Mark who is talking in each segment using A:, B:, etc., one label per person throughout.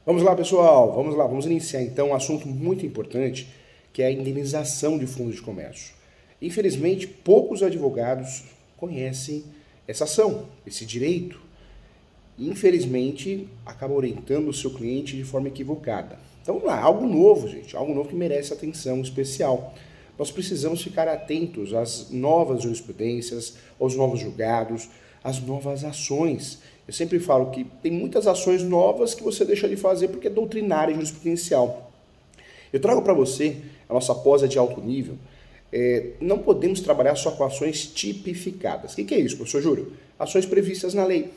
A: Vamos lá, pessoal, vamos iniciar então um assunto muito importante, que é a indenização de fundos de comércio. Infelizmente, poucos advogados conhecem essa ação, esse direito. Infelizmente, acaba orientando o seu cliente de forma equivocada. Então, vamos lá, algo novo, gente, algo novo que merece atenção especial. Nós precisamos ficar atentos às novas jurisprudências, aos novos julgados, às novas ações. Eu sempre falo que tem muitas ações novas que você deixa de fazer porque é doutrinária e jurisprudencial. Eu trago para você a nossa pós de alto nível. Não podemos trabalhar só com ações tipificadas. O que é isso, professor Júlio? Ações previstas na lei,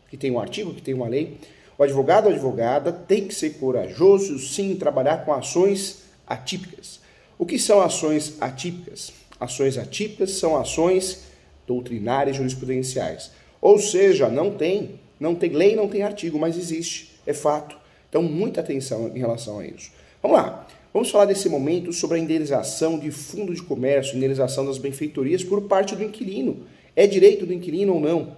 A: que tem um artigo, que tem uma lei. O advogado ou advogada tem que ser corajoso, sim, trabalhar com ações atípicas. O que são ações atípicas? Ações atípicas são ações doutrinárias jurisprudenciais. Ou seja, não tem lei, não tem artigo, mas existe, é fato. Então, muita atenção em relação a isso. Vamos lá, vamos falar desse momento sobre a indenização de fundo de comércio, indenização das benfeitorias por parte do inquilino. É direito do inquilino ou não?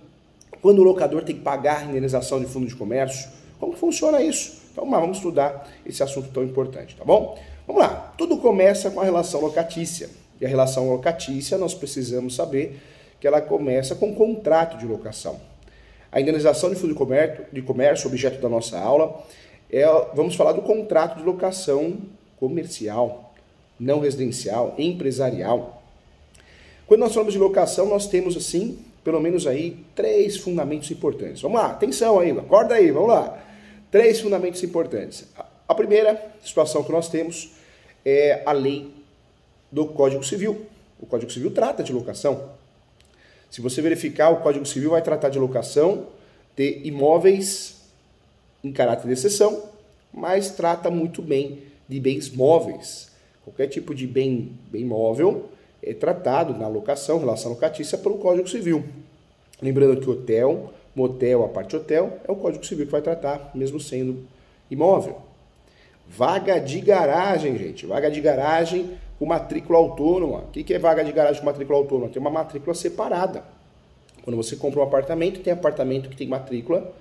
A: Quando o locador tem que pagar a indenização de fundo de comércio, como funciona isso? Então, vamos estudar esse assunto tão importante, tá bom? Vamos lá, tudo começa com a relação locatícia. E a relação locatícia, nós precisamos saber que ela começa com contrato de locação. A indenização de fundo de comércio, objeto da nossa aula, vamos falar do contrato de locação comercial, não residencial, empresarial. Quando nós falamos de locação, nós temos, assim, pelo menos aí, 3 fundamentos importantes. Vamos lá, atenção aí, acorda aí, vamos lá. 3 fundamentos importantes. A primeira situação que nós temos é a lei do Código Civil. O Código Civil trata de locação. Se você verificar, o Código Civil vai tratar de locação de imóveis em caráter de exceção, mas trata muito bem de bens móveis. Qualquer tipo de bem móvel é tratado na locação, relação locatícia, pelo Código Civil. Lembrando que hotel, motel, a parte hotel, é o Código Civil que vai tratar, mesmo sendo imóvel. Vaga de garagem, gente. Vaga de garagem com matrícula autônoma. O que é vaga de garagem com matrícula autônoma? Tem uma matrícula separada. Quando você compra um apartamento, tem apartamento que tem matrícula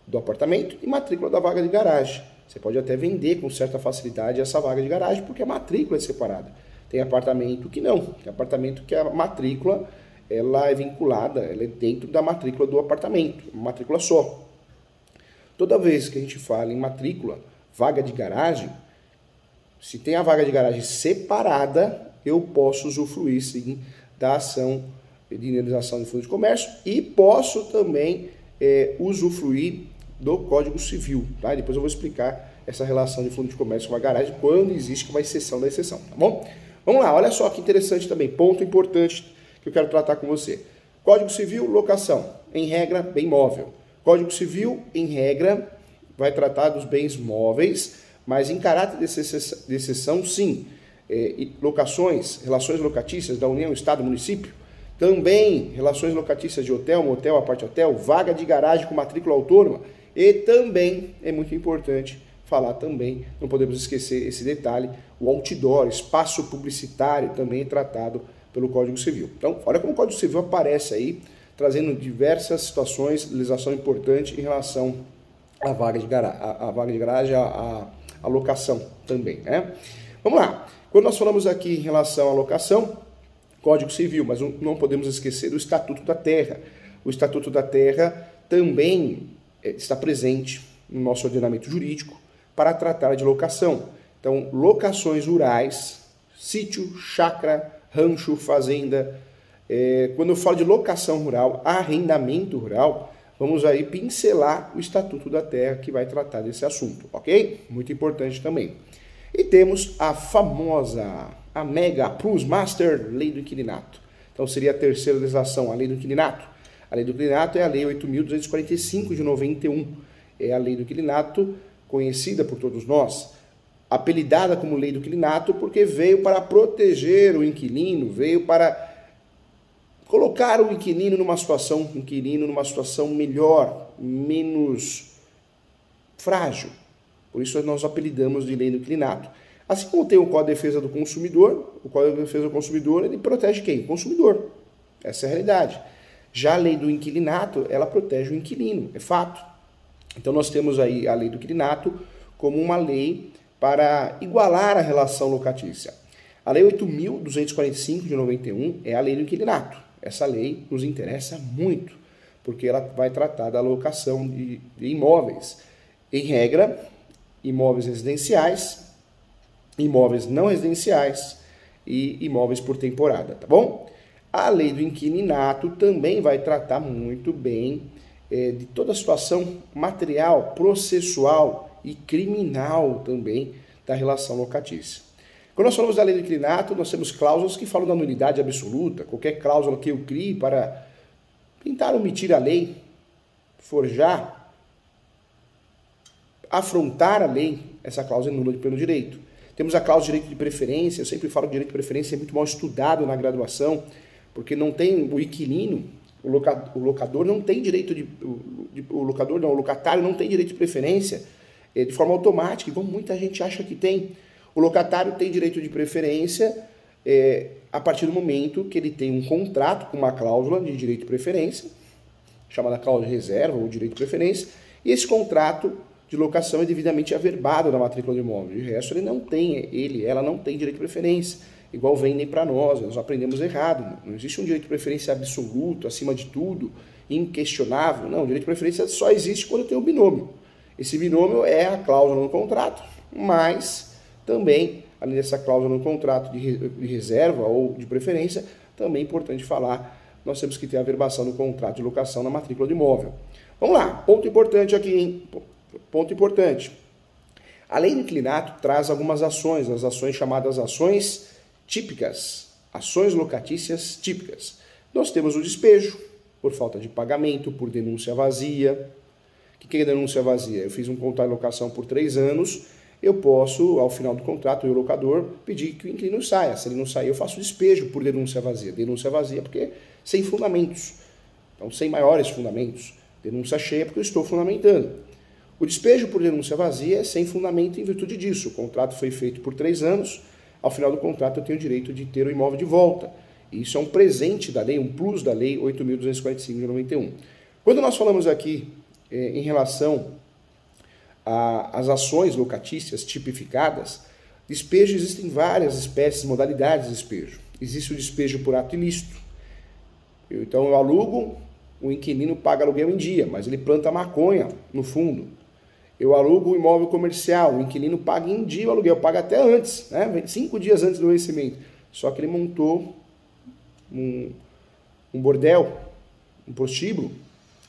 A: do apartamento e matrícula da vaga de garagem. Você pode até vender com certa facilidade essa vaga de garagem porque a matrícula é separada. Tem apartamento que não. Tem apartamento que a matrícula ela é vinculada, ela é dentro da matrícula do apartamento, uma matrícula só. Toda vez que a gente fala em matrícula, vaga de garagem, se tem a vaga de garagem separada, eu posso usufruir, sim, da ação de indenização de fundo de comércio e posso também usufruir do Código Civil, tá? Depois eu vou explicar essa relação de fundo de comércio com a garagem, quando existe uma exceção da exceção, tá bom? Vamos lá, olha só que interessante também, ponto importante que eu quero tratar com você. Código Civil, locação, em regra, bem móvel. Código Civil, em regra, vai tratar dos bens móveis, mas em caráter de exceção, sim. Locações, relações locatícias da União, Estado, Município, também relações locatícias de hotel, motel, aparte hotel, vaga de garagem com matrícula autônoma, e também é muito importante falar também, não podemos esquecer esse detalhe, o outdoor, espaço publicitário, também é tratado pelo Código Civil. Então, olha como o Código Civil aparece aí, trazendo diversas situações, legislação importante em relação à vaga de garagem, a locação também, né? Vamos lá. Quando nós falamos aqui em relação à locação, Código Civil, mas não podemos esquecer do Estatuto da Terra. O Estatuto da Terra também está presente no nosso ordenamento jurídico para tratar de locação. Então, locações rurais, sítio, chácara, rancho, fazenda. Quando eu falo de locação rural, arrendamento rural, vamos aí pincelar o Estatuto da Terra que vai tratar desse assunto, ok? Muito importante também. E temos a famosa, a mega plus master lei do inquilinato. Então seria a terceira legislação, a lei do inquilinato. A lei do inquilinato é a lei 8.245 de 91. É a lei do inquilinato conhecida por todos nós, apelidada como lei do inquilinato porque veio para proteger o inquilino, veio para colocar o inquilino numa situação melhor, menos frágil. Por isso nós apelidamos de lei do inquilinato. Assim como tem o Código de Defesa do Consumidor, o Código de Defesa do Consumidor, ele protege quem? O consumidor. Essa é a realidade. Já a lei do inquilinato, ela protege o inquilino, é fato. Então nós temos aí a lei do inquilinato como uma lei para igualar a relação locatícia. A Lei 8.245 de 91 é a lei do inquilinato. Essa lei nos interessa muito, porque ela vai tratar da alocação de imóveis. Em regra, imóveis residenciais, imóveis não residenciais e imóveis por temporada, tá bom? A lei do inquilinato também vai tratar muito bem de toda a situação material, processual e criminal também da relação locatícia. Quando nós falamos da lei do inquilinato, nós temos cláusulas que falam da nulidade absoluta, qualquer cláusula que eu crie para tentar omitir a lei, forjar, afrontar a lei, essa cláusula é nula pelo direito. Temos a cláusula de direito de preferência, eu sempre falo que o direito de preferência é muito mal estudado na graduação, porque não tem o inquilino, o locador não tem direito o locatário não tem direito de preferência de forma automática, igual muita gente acha que tem. O locatário tem direito de preferência a partir do momento que ele tem um contrato com uma cláusula de direito de preferência, chamada cláusula de reserva ou direito de preferência, e esse contrato de locação é devidamente averbado na matrícula do imóvel. De resto, ela não tem direito de preferência, igual vendem para nós aprendemos errado. Não existe um direito de preferência absoluto, acima de tudo, inquestionável. Não, o direito de preferência só existe quando tem um binômio. Esse binômio é a cláusula no contrato, mas também, além dessa cláusula no contrato de reserva ou de preferência, também é importante falar, nós temos que ter a averbação no contrato de locação na matrícula do imóvel. Vamos lá, ponto importante aqui, hein? Ponto importante. A lei do inquilinato traz algumas ações, as ações chamadas ações típicas, ações locatícias típicas. Nós temos o despejo, por falta de pagamento, por denúncia vazia. O que é denúncia vazia? Eu fiz um contrato de locação por 3 anos, eu posso, ao final do contrato, o locador, pedir que o inquilino saia. Se ele não sair, eu faço despejo por denúncia vazia. Denúncia vazia porque sem fundamentos, então sem maiores fundamentos. Denúncia cheia porque eu estou fundamentando. O despejo por denúncia vazia é sem fundamento em virtude disso. O contrato foi feito por 3 anos, ao final do contrato eu tenho o direito de ter o imóvel de volta. E isso é um presente da lei, um plus da lei 8.245 de 91. Quando nós falamos aqui em relação às ações locatícias tipificadas, despejo existem várias espécies, modalidades de despejo. Existe o despejo por ato ilícito. Então eu alugo, o inquilino paga aluguel em dia, mas ele planta maconha no fundo. Eu alugo o imóvel comercial, o inquilino paga em dia o aluguel, paga até antes, né? 5 dias antes do vencimento. Só que ele montou um bordel, um prostíbulo,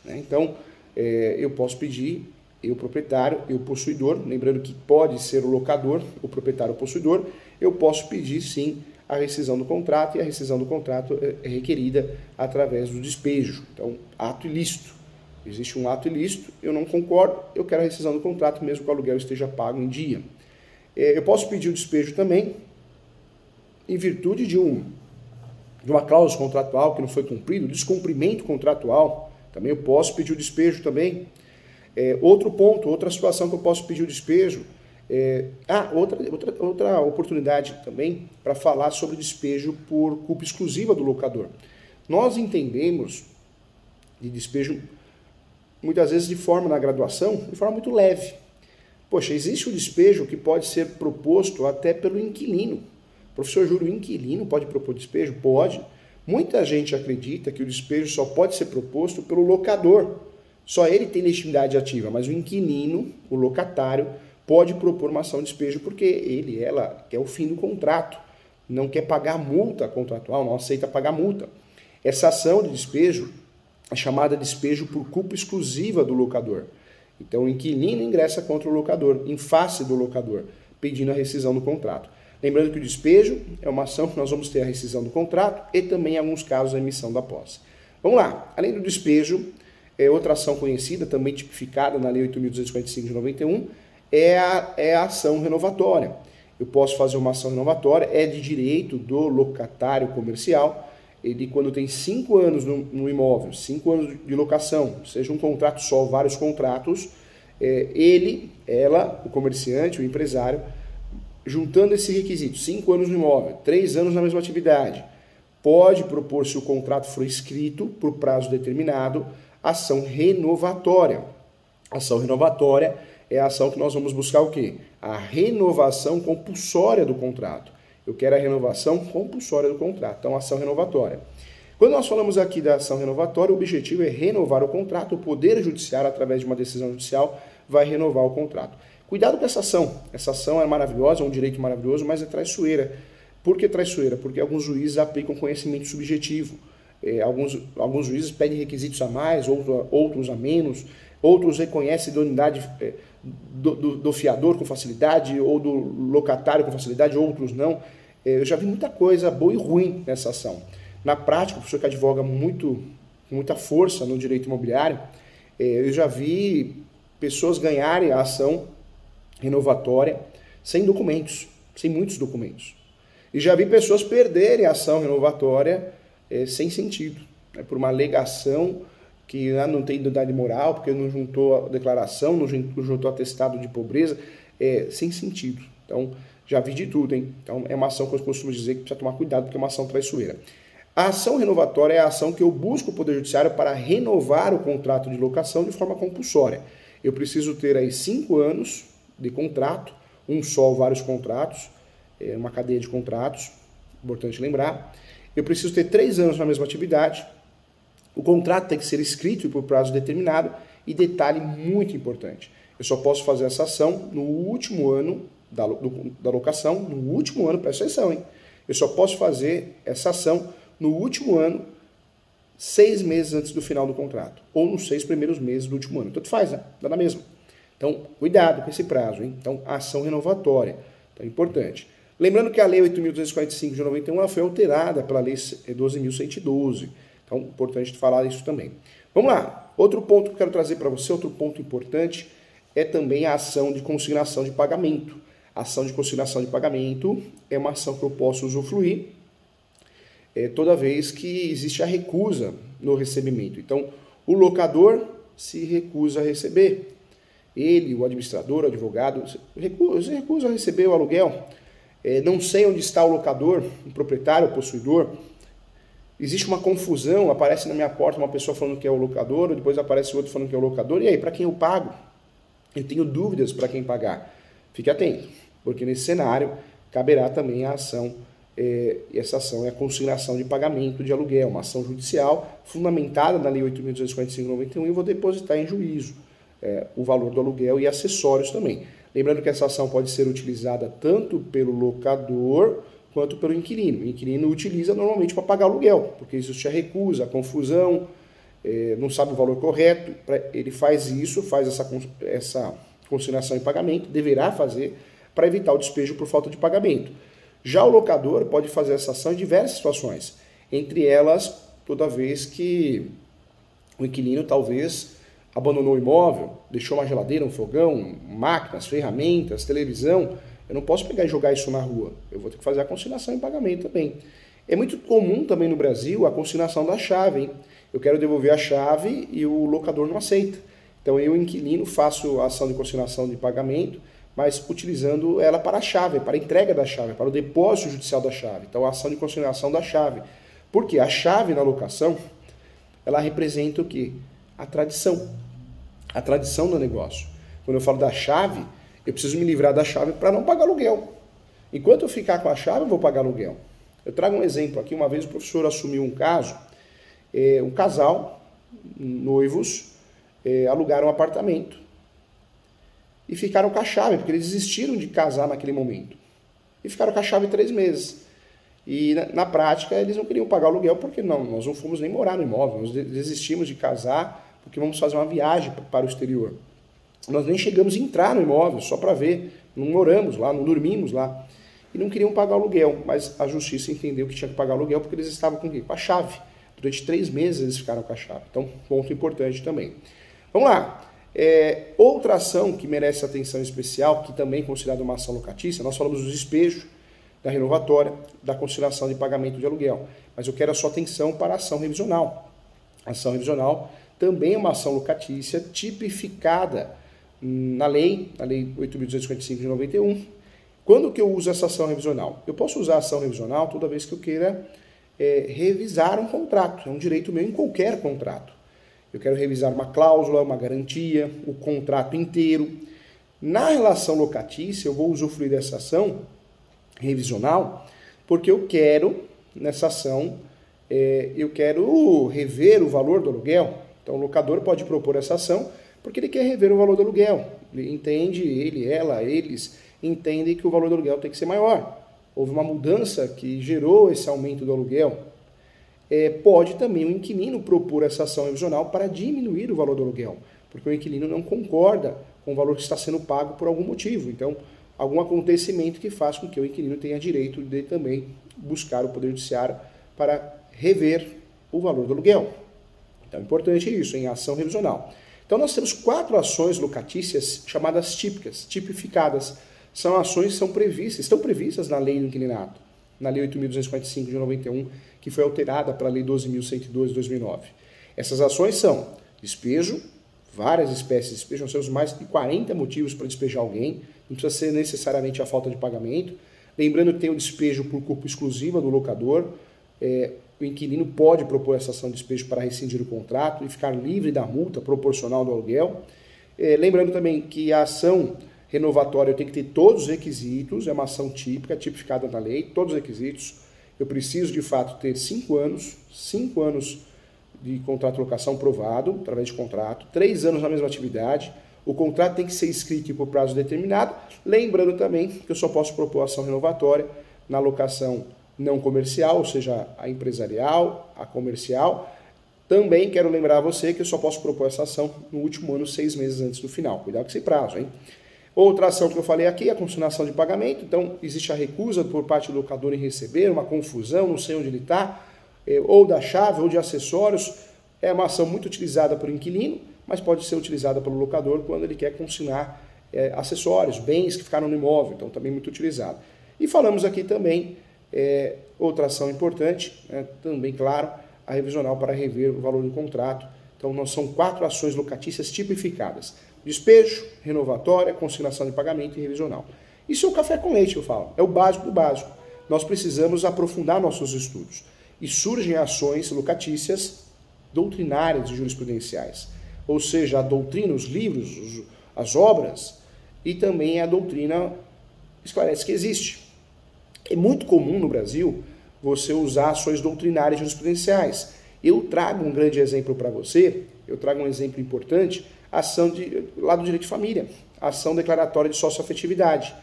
A: né? Então, eu posso pedir, eu proprietário, eu possuidor, lembrando que pode ser o locador, o proprietário ou possuidor, eu posso pedir sim a rescisão do contrato, e a rescisão do contrato é requerida através do despejo. Então, ato ilícito. Existe um ato ilícito, eu não concordo, eu quero a rescisão do contrato, mesmo que o aluguel esteja pago em dia. Eu posso pedir o despejo também, em virtude de uma cláusula contratual que não foi cumprido, descumprimento contratual, também eu posso pedir o despejo também. Outro ponto, outra situação que eu posso pedir o despejo, outra oportunidade também para falar sobre despejo por culpa exclusiva do locador. Nós entendemos de despejo muitas vezes na graduação, de forma muito leve. Poxa, existe o despejo que pode ser proposto até pelo inquilino. Professor Júlio, o inquilino pode propor despejo? Pode. Muita gente acredita que o despejo só pode ser proposto pelo locador. Só ele tem legitimidade ativa, mas o inquilino, o locatário, pode propor uma ação de despejo porque ela quer o fim do contrato, não quer pagar multa contratual, não aceita pagar multa. Essa ação de despejo é chamada despejo por culpa exclusiva do locador. Então o inquilino ingressa contra o locador, em face do locador, pedindo a rescisão do contrato. Lembrando que o despejo é uma ação que nós vamos ter a rescisão do contrato e também, em alguns casos, a emissão da posse. Vamos lá. Além do despejo, outra ação conhecida, também tipificada na Lei 8.245 de 91, é a ação renovatória. Eu posso fazer uma ação renovatória, é de direito do locatário comercial. Ele, quando tem 5 anos no imóvel, 5 anos de locação, seja um contrato só ou vários contratos, ela, o comerciante, o empresário, juntando esse requisito, 5 anos no imóvel, 3 anos na mesma atividade, pode propor, se o contrato for escrito por prazo determinado, ação renovatória. Ação renovatória é a ação que nós vamos buscar o quê? A renovação compulsória do contrato. Eu quero a renovação compulsória do contrato, então ação renovatória. Quando nós falamos aqui da ação renovatória, o objetivo é renovar o contrato. O Poder Judiciário, através de uma decisão judicial, vai renovar o contrato. Cuidado com essa ação. Essa ação é maravilhosa, é um direito maravilhoso, mas é traiçoeira. Por que traiçoeira? Porque alguns juízes aplicam conhecimento subjetivo. Alguns juízes pedem requisitos a mais, outros a menos, outros reconhecem a idoneidade do fiador com facilidade ou do locatário com facilidade, outros não. Eu já vi muita coisa boa e ruim nessa ação. Na prática, o professor que advoga com muita força no direito imobiliário, eu já vi pessoas ganharem a ação renovatória sem documentos, sem muitos documentos. E já vi pessoas perderem a ação renovatória sem sentido, né, por uma alegação que não tem idoneidade moral, porque não juntou a declaração, não juntou atestado de pobreza, sem sentido. Então, já vi de tudo, hein? Então, é uma ação que eu costumo dizer que precisa tomar cuidado, porque é uma ação traiçoeira. A ação renovatória é a ação que eu busco o Poder Judiciário para renovar o contrato de locação de forma compulsória. Eu preciso ter aí 5 anos de contrato, um só ou vários contratos, uma cadeia de contratos, importante lembrar. Eu preciso ter 3 anos na mesma atividade. O contrato tem que ser escrito e por prazo determinado. E detalhe muito importante, eu só posso fazer essa ação no último ano da locação, no último ano, presta atenção, hein? Eu só posso fazer essa ação no último ano, 6 meses antes do final do contrato, ou nos 6 primeiros meses do último ano. Tanto faz, né? Dá na mesma. Então, cuidado com esse prazo, hein? Então, ação renovatória, então é importante. Lembrando que a Lei 8.245 de 91 ela foi alterada pela Lei 12.112. Então, importante falar isso também. Vamos lá. Outro ponto que eu quero trazer para você, outro ponto importante, é também a ação de consignação de pagamento. A ação de consignação de pagamento é uma ação que eu posso usufruir toda vez que existe a recusa no recebimento. Então, o locador se recusa a receber. Ele, o administrador, o advogado, se recusa a receber o aluguel. Não sei onde está o locador, o proprietário, o possuidor. Existe uma confusão, aparece na minha porta uma pessoa falando que é o locador, depois aparece outro falando que é o locador. E aí, para quem eu pago? Eu tenho dúvidas para quem pagar. Fique atento, porque nesse cenário caberá também a ação. Essa ação é a consignação de pagamento de aluguel, uma ação judicial fundamentada na Lei 8.245/91 e eu vou depositar em juízo o valor do aluguel e acessórios também. Lembrando que essa ação pode ser utilizada tanto pelo locador quanto pelo inquilino. O inquilino utiliza normalmente para pagar aluguel, porque existe a recusa, a confusão, não sabe o valor correto, ele faz isso, faz essa consignação em pagamento, deverá fazer para evitar o despejo por falta de pagamento. Já o locador pode fazer essa ação em diversas situações, entre elas toda vez que o inquilino talvez abandonou o imóvel, deixou uma geladeira, um fogão, máquinas, ferramentas, televisão. Eu não posso pegar e jogar isso na rua, eu vou ter que fazer a consignação em pagamento também. É muito comum também no Brasil a consignação da chave, hein? Eu quero devolver a chave e o locador não aceita. Então eu, inquilino, faço a ação de consignação de pagamento, mas utilizando ela para a chave, para a entrega da chave, para o depósito judicial da chave. Então, a ação de consignação da chave. Porque a chave na locação, ela representa o quê? A tradição. A tradição do negócio. Quando eu falo da chave, eu preciso me livrar da chave para não pagar aluguel. Enquanto eu ficar com a chave, eu vou pagar aluguel. Eu trago um exemplo aqui. Uma vez o professor assumiu um caso, um casal, noivos, alugaram um apartamento. E ficaram com a chave, porque eles desistiram de casar naquele momento. E ficaram com a chave 3 meses. E na prática eles não queriam pagar o aluguel, porque nós não fomos nem morar no imóvel, nós desistimos de casar porque vamos fazer uma viagem para o exterior. Nós nem chegamos a entrar no imóvel, só para ver, não moramos lá, não dormimos lá. E não queriam pagar o aluguel, mas a justiça entendeu que tinha que pagar o aluguel porque eles estavam com o quê? Com a chave. Durante 3 meses eles ficaram com a chave. Então, ponto importante também. Vamos lá. Outra ação que merece atenção especial, que também é considerada uma ação locatícia, nós falamos dos despejos, da renovatória, da conciliação de pagamento de aluguel. Mas eu quero a sua atenção para a ação revisional. A ação revisional também é uma ação locatícia tipificada na Lei 8.255 de 91. Quando que eu uso essa ação revisional? Eu posso usar a ação revisional toda vez que eu queira revisar um contrato. É um direito meu em qualquer contrato. Eu quero revisar uma cláusula, uma garantia, o contrato inteiro. Na relação locatícia, eu vou usufruir dessa ação revisional porque eu quero, nessa ação, eu quero rever o valor do aluguel. Então, o locador pode propor essa ação porque ele quer rever o valor do aluguel. Ele entende, eles entendem que o valor do aluguel tem que ser maior. Houve uma mudança que gerou esse aumento do aluguel. Pode também o inquilino propor essa ação revisional para diminuir o valor do aluguel, porque o inquilino não concorda com o valor que está sendo pago por algum motivo. Então, algum acontecimento que faz com que o inquilino tenha direito de também buscar o Poder Judiciário para rever o valor do aluguel. Então, é importante isso, em ação revisional. Então, nós temos 4 ações locatícias chamadas típicas, tipificadas. São ações que estão previstas na Lei do Inquilinato, na Lei 8.245 de 91, que foi alterada pela Lei 12.102 de 2009. Essas ações são despejo, várias espécies de despejo, nós temos mais de 40 motivos para despejar alguém, não precisa ser necessariamente a falta de pagamento. Lembrando que tem o despejo por culpa exclusiva do locador, o inquilino pode propor essa ação de despejo para rescindir o contrato e ficar livre da multa proporcional do aluguel. Lembrando também que a ação renovatória tem que ter todos os requisitos, é uma ação típica, tipificada na lei, todos os requisitos. Eu preciso, de fato, ter 5 anos de contrato de locação provado, através de contrato, 3 anos na mesma atividade. O contrato tem que ser escrito por prazo determinado. Lembrando também que eu só posso propor ação renovatória na locação não comercial, ou seja, a empresarial, a comercial. Também quero lembrar a você que eu só posso propor essa ação no último ano, 6 meses antes do final. Cuidado com esse prazo, hein? Outra ação que eu falei aqui é a consignação de pagamento. Então, existe a recusa por parte do locador em receber, uma confusão, não sei onde ele está, ou da chave, ou de acessórios. É uma ação muito utilizada pelo inquilino, mas pode ser utilizada pelo locador quando ele quer consignar acessórios, bens que ficaram no imóvel. Então, também muito utilizado. E falamos aqui também, outra ação importante, também, claro, a revisional para rever o valor do contrato. Então, são 4 ações locatícias tipificadas. Despejo, renovatória, consignação de pagamento e revisional. Isso é o café com leite, eu falo. É o básico do básico. Nós precisamos aprofundar nossos estudos. E surgem ações locatícias doutrinárias e jurisprudenciais. Ou seja, a doutrina, os livros, as obras, e também a doutrina esclarece que existe. É muito comum no Brasil você usar ações doutrinárias e jurisprudenciais. Eu trago um grande exemplo para você, eu trago um exemplo importante, a ação lá do direito de família, a ação declaratória de socioafetividade.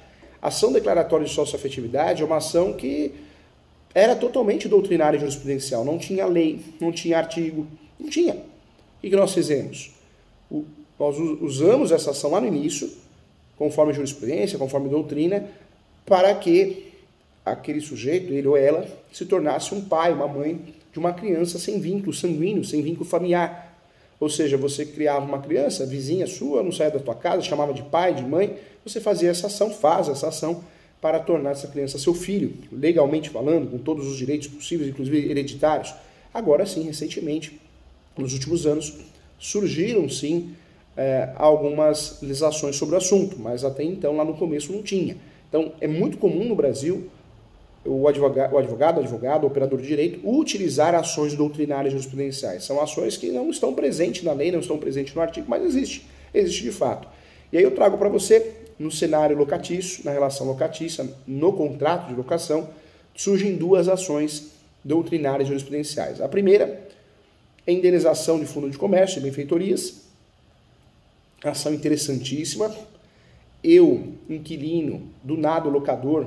A: A ação declaratória de socioafetividade é uma ação que era totalmente doutrinária e jurisprudencial, não tinha lei, não tinha artigo, não tinha. O que nós fizemos? Nós usamos essa ação lá no início, conforme jurisprudência, conforme doutrina, para que aquele sujeito, ele ou ela, se tornasse um pai, uma mãe de uma criança sem vínculo sanguíneo, sem vínculo familiar. Ou seja, você criava uma criança, vizinha sua, não saía da tua casa, chamava de pai, de mãe, você fazia essa ação, faz essa ação para tornar essa criança seu filho, legalmente falando, com todos os direitos possíveis, inclusive hereditários. Agora sim, recentemente, nos últimos anos, surgiram sim algumas legislações sobre o assunto, mas até então, lá no começo, não tinha. Então, é muito comum no Brasil o advogado, o operador de direito, utilizar ações doutrinárias jurisprudenciais. São ações que não estão presentes na lei, não estão presentes no artigo, mas existe de fato. E aí eu trago para você, no cenário locatício, na relação locatícia, no contrato de locação, surgem 2 ações doutrinárias jurisprudenciais. A primeira é a indenização de fundo de comércio e benfeitorias, ação interessantíssima. Eu, inquilino, do nada o locador,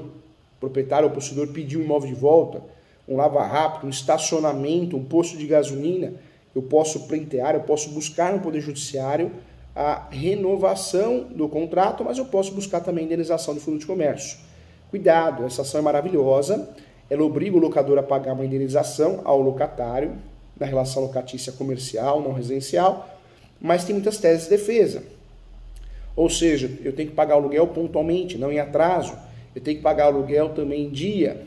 A: proprietário ou possuidor, pediu o imóvel de volta, um lava-rápido, um estacionamento, um posto de gasolina, eu posso pleitear, eu posso buscar no Poder Judiciário a renovação do contrato, mas eu posso buscar também a indenização de fundo de comércio. Cuidado, essa ação é maravilhosa, ela obriga o locador a pagar uma indenização ao locatário, na relação locatícia comercial, não residencial, mas tem muitas teses de defesa. Ou seja, eu tenho que pagar o aluguel pontualmente, não em atraso, eu tenho que pagar o aluguel também em dia.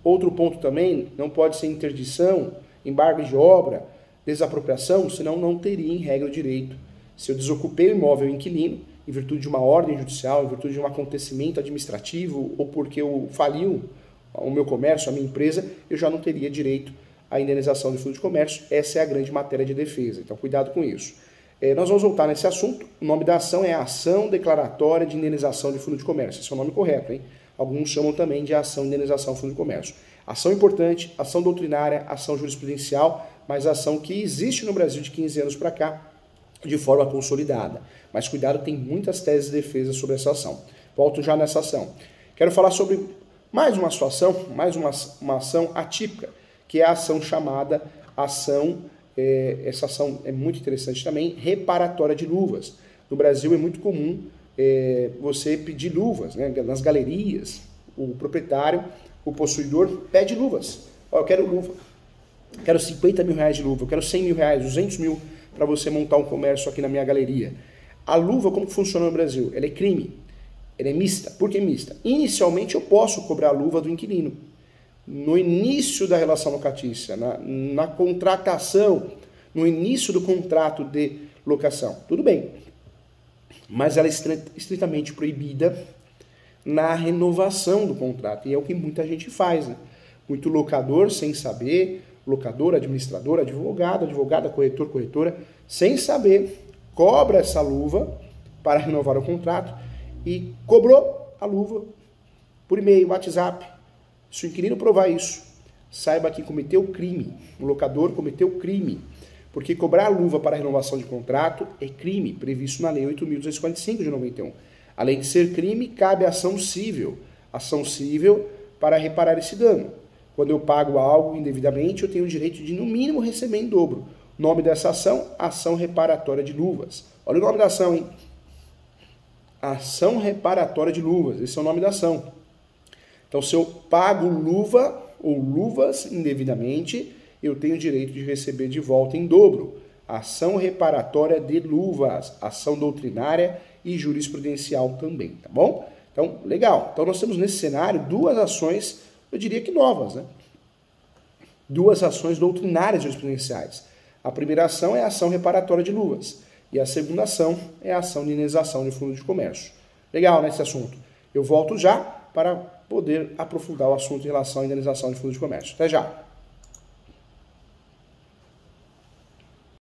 A: Outro ponto também, não pode ser interdição, embargo de obra, desapropriação, senão não teria em regra o direito. Se eu desocupei o imóvel inquilino, em virtude de uma ordem judicial, em virtude de um acontecimento administrativo, ou porque faliu o meu comércio, a minha empresa, eu já não teria direito à indenização de fundo de comércio. Essa é a grande matéria de defesa, então cuidado com isso. Nós vamos voltar nesse assunto. O nome da ação é Ação Declaratória de Indenização de Fundo de Comércio. Esse é o nome correto, hein? Alguns chamam também de Ação de Indenização de Fundo de Comércio. Ação importante, ação doutrinária, ação jurisprudencial, mas ação que existe no Brasil de 15 anos para cá, de forma consolidada. Mas cuidado, tem muitas teses de defesa sobre essa ação. Volto já nessa ação. Quero falar sobre mais uma situação, mais uma ação atípica, que é a ação chamada essa ação é muito interessante também, reparatória de luvas. No Brasil é muito comum você pedir luvas, né? Nas galerias, o proprietário, o possuidor pede luvas. Ó, eu quero luva, quero 50 mil reais de luva, eu quero 100 mil reais, 200 mil para você montar um comércio aqui na minha galeria. A luva, como que funciona no Brasil? Ela é crime, ela é mista. Por que mista? Inicialmente eu posso cobrar a luva do inquilino. No início da relação locatícia, na contratação, no início do contrato de locação, tudo bem. Mas ela é estritamente proibida na renovação do contrato. E é o que muita gente faz, né? Muito locador sem saber, locador, administrador, advogada, corretor, corretora, sem saber, cobra essa luva para renovar o contrato e cobrou a luva por e-mail, WhatsApp. Se o inquilino provar isso, saiba que cometeu crime. O locador cometeu crime. Porque cobrar a luva para renovação de contrato é crime, previsto na Lei 8.245 de 91. Além de ser crime, cabe ação civil. Ação civil para reparar esse dano. Quando eu pago algo indevidamente, eu tenho o direito de, no mínimo, receber em dobro. O nome dessa ação, Ação Reparatória de Luvas. Olha o nome da ação, hein? Ação Reparatória de Luvas. Esse é o nome da ação. Então, se eu pago luva ou luvas indevidamente, eu tenho o direito de receber de volta em dobro. Ação reparatória de luvas, ação doutrinária e jurisprudencial também, tá bom? Então, legal. Então, nós temos nesse cenário duas ações, eu diria que novas, né? Duas ações doutrinárias jurisprudenciais. A primeira ação é a ação reparatória de luvas e a segunda ação é a ação de indenização de fundo de comércio. Legal, né, esse assunto? Eu volto já para poder aprofundar o assunto em relação à indenização de fundo de comércio. Até já!